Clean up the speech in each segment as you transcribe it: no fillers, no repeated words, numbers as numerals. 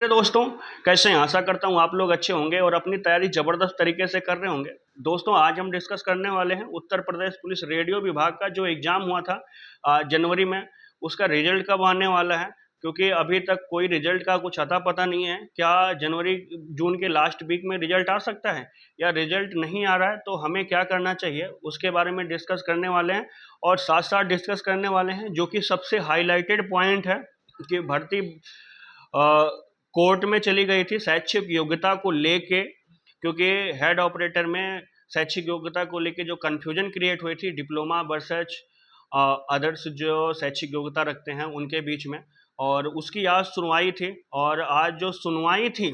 मेरे दोस्तों, कैसे हैं? आशा करता हूँ आप लोग अच्छे होंगे और अपनी तैयारी ज़बरदस्त तरीके से कर रहे होंगे। दोस्तों, आज हम डिस्कस करने वाले हैं उत्तर प्रदेश पुलिस रेडियो विभाग का जो एग्ज़ाम हुआ था जनवरी में, उसका रिज़ल्ट कब आने वाला है? क्योंकि अभी तक कोई रिज़ल्ट का कुछ अता-पता नहीं है। क्या जनवरी जून के लास्ट वीक में रिज़ल्ट आ सकता है? या रिज़ल्ट नहीं आ रहा है तो हमें क्या करना चाहिए? उसके बारे में डिस्कस करने वाले हैं और साथ-साथ डिस्कस करने वाले हैं जो कि सबसे हाइलाइटेड पॉइंट है कि भर्ती अ, कोर्ट में चली गई थी शैक्षिक योग्यता को लेके, क्योंकि हेड ऑपरेटर में शैक्षिक योग्यता को लेके जो कन्फ्यूजन क्रिएट हुई थी डिप्लोमा वर्सेज अदर्स जो शैक्षिक योग्यता रखते हैं उनके बीच में, और उसकी आज सुनवाई थी। और आज जो सुनवाई थी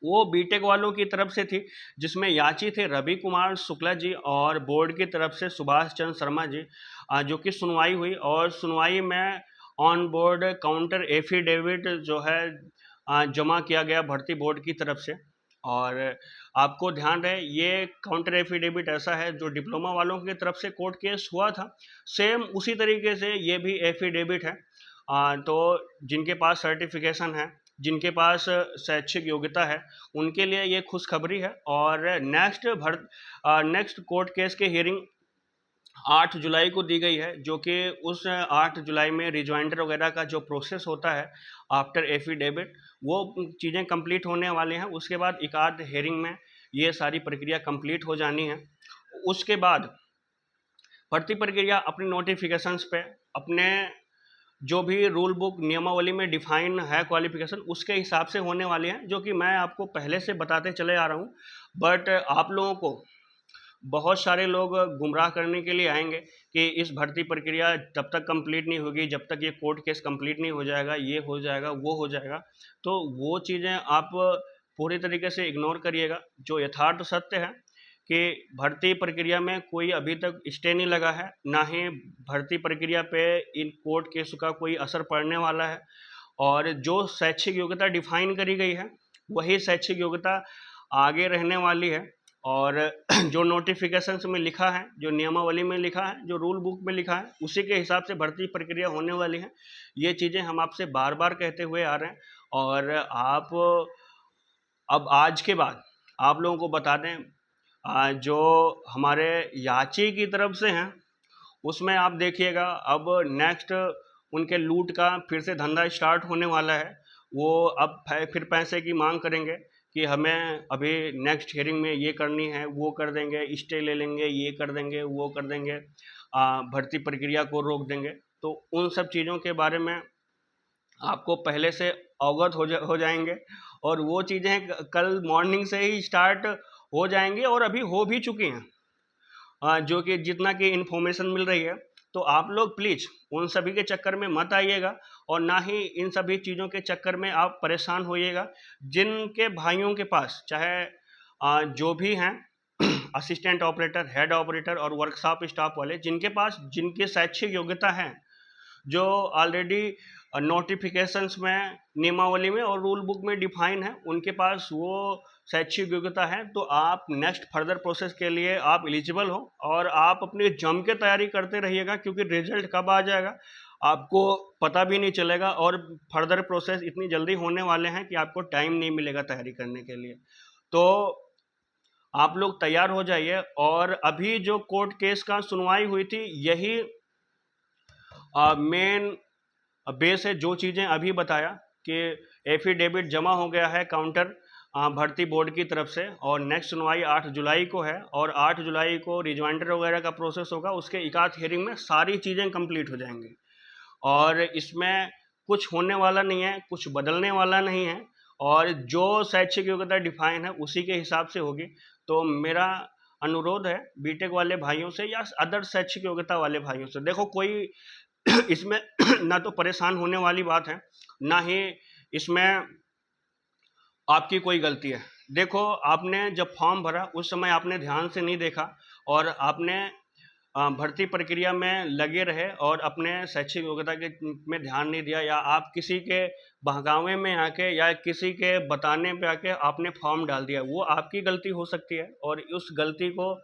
वो बीटेक वालों की तरफ से थी, जिसमें याची थे रवि कुमार शुक्ला जी और बोर्ड की तरफ से सुभाष चंद्र शर्मा जी, जो कि सुनवाई हुई। और सुनवाई में ऑन बोर्ड काउंटर एफिडेविट जो है जमा किया गया भर्ती बोर्ड की तरफ से। और आपको ध्यान रहे ये काउंटर एफिडेविट ऐसा है जो डिप्लोमा वालों की तरफ से कोर्ट केस हुआ था, सेम उसी तरीके से ये भी एफिडेविट है। तो जिनके पास सर्टिफिकेशन है, जिनके पास शैक्षिक योग्यता है, उनके लिए ये खुशखबरी है। और नेक्स्ट कोर्ट केस की हियरिंग 8 जुलाई को दी गई है, जो कि उस 8 जुलाई में रिजॉइंडर वगैरह का जो प्रोसेस होता है आफ्टर एफिडेविट, वो चीज़ें कंप्लीट होने वाली हैं। उसके बाद एक आध हियरिंग में ये सारी प्रक्रिया कंप्लीट हो जानी है। उसके बाद भर्ती प्रक्रिया अपने नोटिफिकेशंस पे अपने जो भी रूल बुक नियमावली में डिफाइन है क्वालिफिकेशन, उसके हिसाब से होने वाली हैं, जो कि मैं आपको पहले से बताते चले आ रहा हूँ। बट आप लोगों को बहुत सारे लोग गुमराह करने के लिए आएंगे कि इस भर्ती प्रक्रिया तब तक कंप्लीट नहीं होगी जब तक ये कोर्ट केस कंप्लीट नहीं हो जाएगा, ये हो जाएगा, वो हो जाएगा। तो वो चीज़ें आप पूरी तरीके से इग्नोर करिएगा। जो यथार्थ सत्य है कि भर्ती प्रक्रिया में कोई अभी तक स्टे नहीं लगा है, ना ही भर्ती प्रक्रिया पे इन कोर्ट केस का कोई असर पड़ने वाला है। और जो शैक्षिक योग्यता डिफाइन करी गई है वही शैक्षिक योग्यता आगे रहने वाली है। और जो नोटिफिकेशंस में लिखा है, जो नियमावली में लिखा है, जो रूल बुक में लिखा है, उसी के हिसाब से भर्ती प्रक्रिया होने वाली है। ये चीज़ें हम आपसे बार बार कहते हुए आ रहे हैं। और आप अब आज के बाद आप लोगों को बता दें, जो हमारे याची की तरफ से हैं उसमें आप देखिएगा अब नेक्स्ट उनके लूट का फिर से धंधा स्टार्ट होने वाला है। वो अब फिर पैसे की मांग करेंगे कि हमें अभी नेक्स्ट हियरिंग में ये करनी है, वो कर देंगे, स्टे ले लेंगे, ये कर देंगे, वो कर देंगे, भर्ती प्रक्रिया को रोक देंगे। तो उन सब चीज़ों के बारे में आपको पहले से अवगत हो जाएंगे। और वो चीज़ें कल मॉर्निंग से ही स्टार्ट हो जाएंगी और अभी हो भी चुकी हैं, जो कि जितना कि इन्फॉर्मेशन मिल रही है। तो आप लोग प्लीज़ उन सभी के चक्कर में मत आइएगा और ना ही इन सभी चीज़ों के चक्कर में आप परेशान होइएगा। जिनके भाइयों के पास चाहे जो भी हैं असिस्टेंट ऑपरेटर, हेड ऑपरेटर और वर्कशॉप स्टाफ वाले, जिनके पास जिनकी शैक्षिक योग्यता है, जो ऑलरेडी नोटिफिकेशंस में, नियमावली में और रूल बुक में डिफाइन है, उनके पास वो शैक्षिक योग्यता है, तो आप नेक्स्ट फर्दर प्रोसेस के लिए आप एलिजिबल हो। और आप अपनी जम के तैयारी करते रहिएगा, क्योंकि रिजल्ट कब आ जाएगा आपको पता भी नहीं चलेगा और फर्दर प्रोसेस इतनी जल्दी होने वाले हैं कि आपको टाइम नहीं मिलेगा तैयारी करने के लिए। तो आप लोग तैयार हो जाइए। और अभी जो कोर्ट केस का सुनवाई हुई थी, यही मेन बेस है। जो चीज़ें अभी बताया कि एफिडेविट जमा हो गया है काउंटर भर्ती बोर्ड की तरफ से, और नेक्स्ट सुनवाई 8 जुलाई को है, और 8 जुलाई को रिजॉइंडर वगैरह का प्रोसेस होगा। उसके एकाध हियरिंग में सारी चीज़ें कंप्लीट हो जाएंगी और इसमें कुछ होने वाला नहीं है, कुछ बदलने वाला नहीं है। और जो शैक्षिक योग्यता डिफाइन है उसी के हिसाब से होगी। तो मेरा अनुरोध है बीटेक वाले भाइयों से या अदर शैक्षिक योग्यता वाले भाइयों से, देखो कोई इसमें ना तो परेशान होने वाली बात है, ना ही इसमें आपकी कोई गलती है। देखो, आपने जब फॉर्म भरा उस समय आपने ध्यान से नहीं देखा और आपने भर्ती प्रक्रिया में लगे रहे और अपने शैक्षिक योग्यता के में ध्यान नहीं दिया, या आप किसी के बहकावे में आके या किसी के बताने पे आके आपने फॉर्म डाल दिया, वो आपकी गलती हो सकती है। और उस गलती को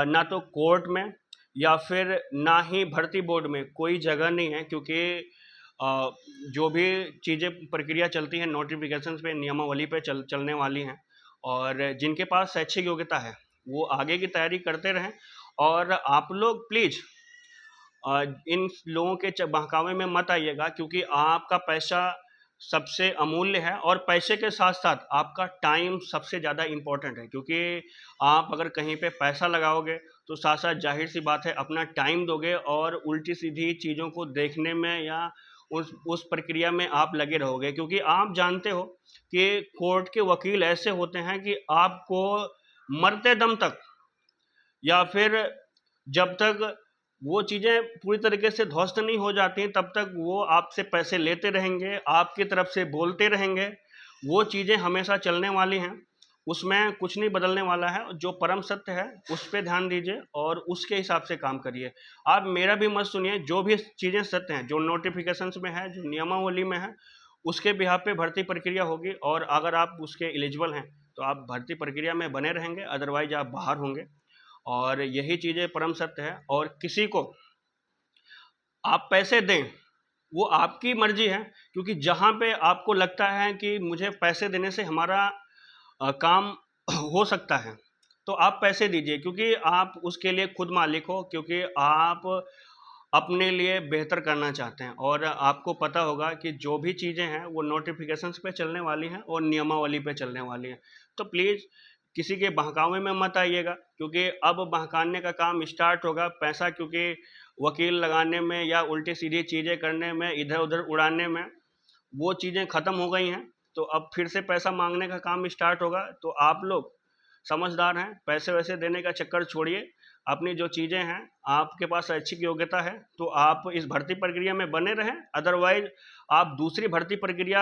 ना तो कोर्ट में या फिर ना ही भर्ती बोर्ड में कोई जगह नहीं है, क्योंकि जो भी चीज़ें प्रक्रिया चलती हैं नोटिफिकेशंस पे, नियमावली पे चलने वाली हैं। और जिनके पास शैक्षिक योग्यता है वो आगे की तैयारी करते रहें। और आप लोग प्लीज़ इन लोगों के बहकावे में मत आइएगा, क्योंकि आपका पैसा सबसे अमूल्य है और पैसे के साथ साथ आपका टाइम सबसे ज़्यादा इम्पोर्टेंट है। क्योंकि आप अगर कहीं पे पैसा लगाओगे तो साथ साथ जाहिर सी बात है अपना टाइम दोगे और उल्टी सीधी चीज़ों को देखने में या उस प्रक्रिया में आप लगे रहोगे। क्योंकि आप जानते हो कि कोर्ट के वकील ऐसे होते हैं कि आपको मरते दम तक या फिर जब तक वो चीज़ें पूरी तरीके से ध्वस्त नहीं हो जाती तब तक वो आपसे पैसे लेते रहेंगे, आपकी तरफ से बोलते रहेंगे। वो चीज़ें हमेशा चलने वाली हैं, उसमें कुछ नहीं बदलने वाला है। जो परम सत्य है उस पे ध्यान दीजिए और उसके हिसाब से काम करिए। आप मेरा भी मत सुनिए, जो भी चीज़ें सत्य हैं, जो नोटिफिकेशंस में है, जो नियमावली में है, उसके बिहाफ पे भर्ती प्रक्रिया होगी। और अगर आप उसके एलिजिबल हैं तो आप भर्ती प्रक्रिया में बने रहेंगे, अदरवाइज आप बाहर होंगे। और यही चीज़ें परम सत्य है। और किसी को आप पैसे दें वो आपकी मर्जी है, क्योंकि जहाँ पे आपको लगता है कि मुझे पैसे देने से हमारा काम हो सकता है तो आप पैसे दीजिए, क्योंकि आप उसके लिए खुद मालिक हो, क्योंकि आप अपने लिए बेहतर करना चाहते हैं। और आपको पता होगा कि जो भी चीज़ें हैं वो नोटिफिकेशंस पे चलने वाली हैं और नियमावली पे चलने वाली हैं। तो प्लीज़ किसी के बहकावे में मत आइएगा, क्योंकि अब बहकाने का काम स्टार्ट होगा। पैसा क्योंकि वकील लगाने में या उल्टी सीधी चीज़ें करने में, इधर उधर उड़ाने में वो चीज़ें ख़त्म हो गई हैं। तो अब फिर से पैसा मांगने का काम स्टार्ट होगा। तो आप लोग समझदार हैं, पैसे वैसे देने का चक्कर छोड़िए। अपनी जो चीज़ें हैं, आपके पास शैक्षिक योग्यता है तो आप इस भर्ती प्रक्रिया में बने रहें, अदरवाइज आप दूसरी भर्ती प्रक्रिया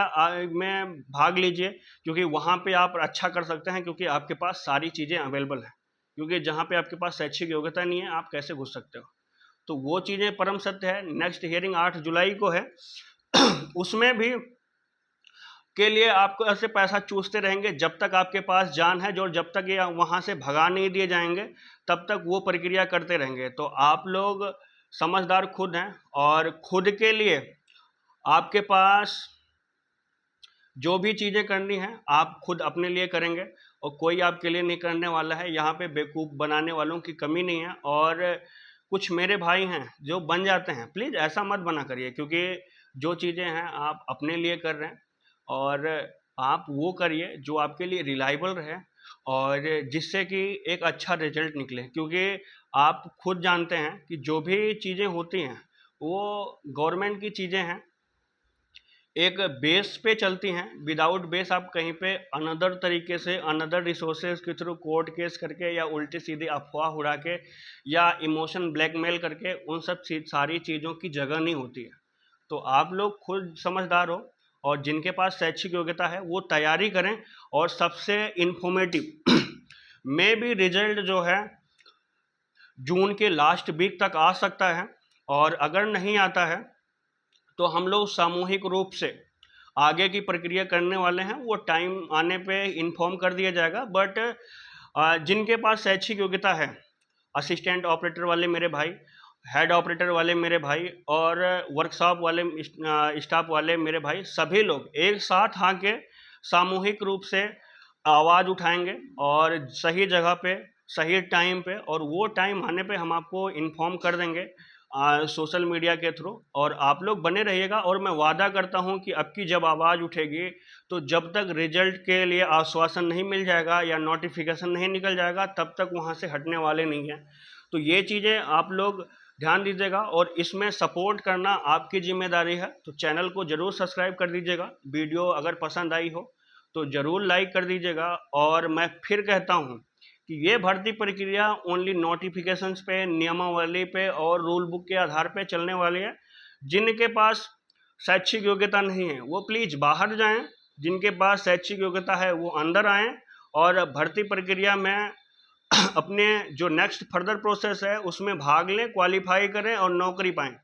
में भाग लीजिए, क्योंकि वहाँ पे आप अच्छा कर सकते हैं, क्योंकि आपके पास सारी चीज़ें अवेलेबल हैं। क्योंकि जहाँ पे आपके पास शैक्षिक योग्यता नहीं है आप कैसे घुस सकते हो। तो वो चीज़ें परम सत्य है। नेक्स्ट हियरिंग 8 जुलाई को है। उसमें भी के लिए आपको ऐसे पैसा चूसते रहेंगे जब तक आपके पास जान है, जो जब तक ये वहाँ से भगा नहीं दिए जाएंगे तब तक वो प्रक्रिया करते रहेंगे। तो आप लोग समझदार खुद हैं और खुद के लिए आपके पास जो भी चीज़ें करनी है आप खुद अपने लिए करेंगे और कोई आपके लिए नहीं करने वाला है। यहाँ पे बेवकूफ़ बनाने वालों की कमी नहीं है। और कुछ मेरे भाई हैं जो बन जाते हैं, प्लीज़ ऐसा मत बना करिए, क्योंकि जो चीज़ें हैं आप अपने लिए कर रहे हैं। और आप वो करिए जो आपके लिए रिलायबल रहे और जिससे कि एक अच्छा रिजल्ट निकले। क्योंकि आप खुद जानते हैं कि जो भी चीज़ें होती हैं वो गवर्नमेंट की चीज़ें हैं, एक बेस पे चलती हैं। विदाउट बेस आप कहीं पे अनदर तरीके से अनदर रिसोर्सेज के थ्रू कोर्ट केस करके या उल्टी सीधी अफवाह उड़ा के या इमोशन ब्लैकमेल करके उन सब सारी चीज़ों की जगह नहीं होती है। तो आप लोग खुद समझदार हो और जिनके पास शैक्षिक योग्यता है वो तैयारी करें। और सबसे इन्फॉर्मेटिव में भी रिजल्ट जो है जून के लास्ट वीक तक आ सकता है। और अगर नहीं आता है तो हम लोग सामूहिक रूप से आगे की प्रक्रिया करने वाले हैं। वो टाइम आने पे इन्फॉर्म कर दिया जाएगा। बट जिनके पास शैक्षिक योग्यता है, असिस्टेंट ऑपरेटर वाले मेरे भाई, हेड ऑपरेटर वाले मेरे भाई और वर्कशॉप वाले स्टाफ वाले मेरे भाई, सभी लोग एक साथ आके सामूहिक रूप से आवाज़ उठाएंगे और सही जगह पे सही टाइम पे, और वो टाइम आने पे हम आपको इन्फॉर्म कर देंगे सोशल मीडिया के थ्रू। और आप लोग बने रहिएगा। और मैं वादा करता हूं कि अब की जब आवाज़ उठेगी तो जब तक रिजल्ट के लिए आश्वासन नहीं मिल जाएगा या नोटिफिकेशन नहीं निकल जाएगा तब तक वहां से हटने वाले नहीं हैं। तो ये चीज़ें आप लोग ध्यान दीजिएगा और इसमें सपोर्ट करना आपकी जिम्मेदारी है। तो चैनल को ज़रूर सब्सक्राइब कर दीजिएगा। वीडियो अगर पसंद आई हो तो ज़रूर लाइक कर दीजिएगा। और मैं फिर कहता हूँ कि ये भर्ती प्रक्रिया ओनली नोटिफिकेशंस पे, नियमावली पे और रूल बुक के आधार पे चलने वाली है। जिनके पास शैक्षिक योग्यता नहीं है वो प्लीज़ बाहर जाएं, जिनके पास शैक्षिक योग्यता है वो अंदर आएं और भर्ती प्रक्रिया में अपने जो नेक्स्ट फर्दर प्रोसेस है उसमें भाग लें, क्वालिफाई करें और नौकरी पाएं।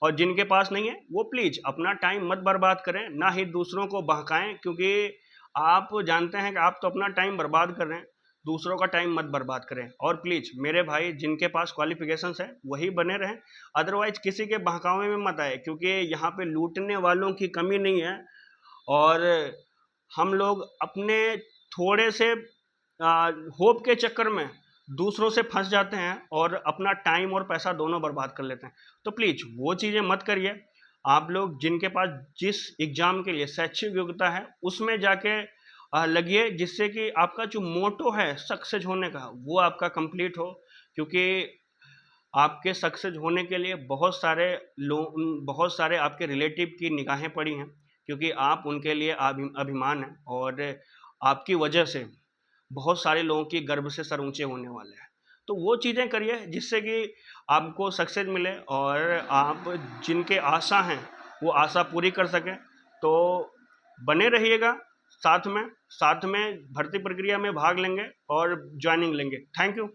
और जिनके पास नहीं है वो प्लीज़ अपना टाइम मत बर्बाद करें, ना ही दूसरों को बहकाएं, क्योंकि आप जानते हैं कि आप तो अपना टाइम बर्बाद कर रहे हैं। दूसरों का टाइम मत बर्बाद करें। और प्लीज़ मेरे भाई जिनके पास क्वालिफ़िकेशंस है वही बने रहें, अदरवाइज़ किसी के बहकावे में मत आए, क्योंकि यहाँ पे लूटने वालों की कमी नहीं है। और हम लोग अपने थोड़े से होप के चक्कर में दूसरों से फंस जाते हैं और अपना टाइम और पैसा दोनों बर्बाद कर लेते हैं। तो प्लीज़ वो चीज़ें मत करिए। आप लोग जिनके पास जिस एग्ज़ाम के लिए शैक्षिक योग्यता है उसमें जाके लगिए, जिससे कि आपका जो मोटो है सक्सेस होने का वो आपका कंप्लीट हो। क्योंकि आपके सक्सेस होने के लिए बहुत सारे आपके रिलेटिव की निगाहें पड़ी हैं, क्योंकि आप उनके लिए अभिमान हैं, और आपकी वजह से बहुत सारे लोगों की गर्व से सर ऊंचे होने वाले हैं। तो वो चीज़ें करिए जिससे कि आपको सक्सेस मिले और आप जिनके आशा हैं वो आशा पूरी कर सकें। तो बने रहिएगा, साथ में भर्ती प्रक्रिया में भाग लेंगे और ज्वाइनिंग लेंगे। Thank you.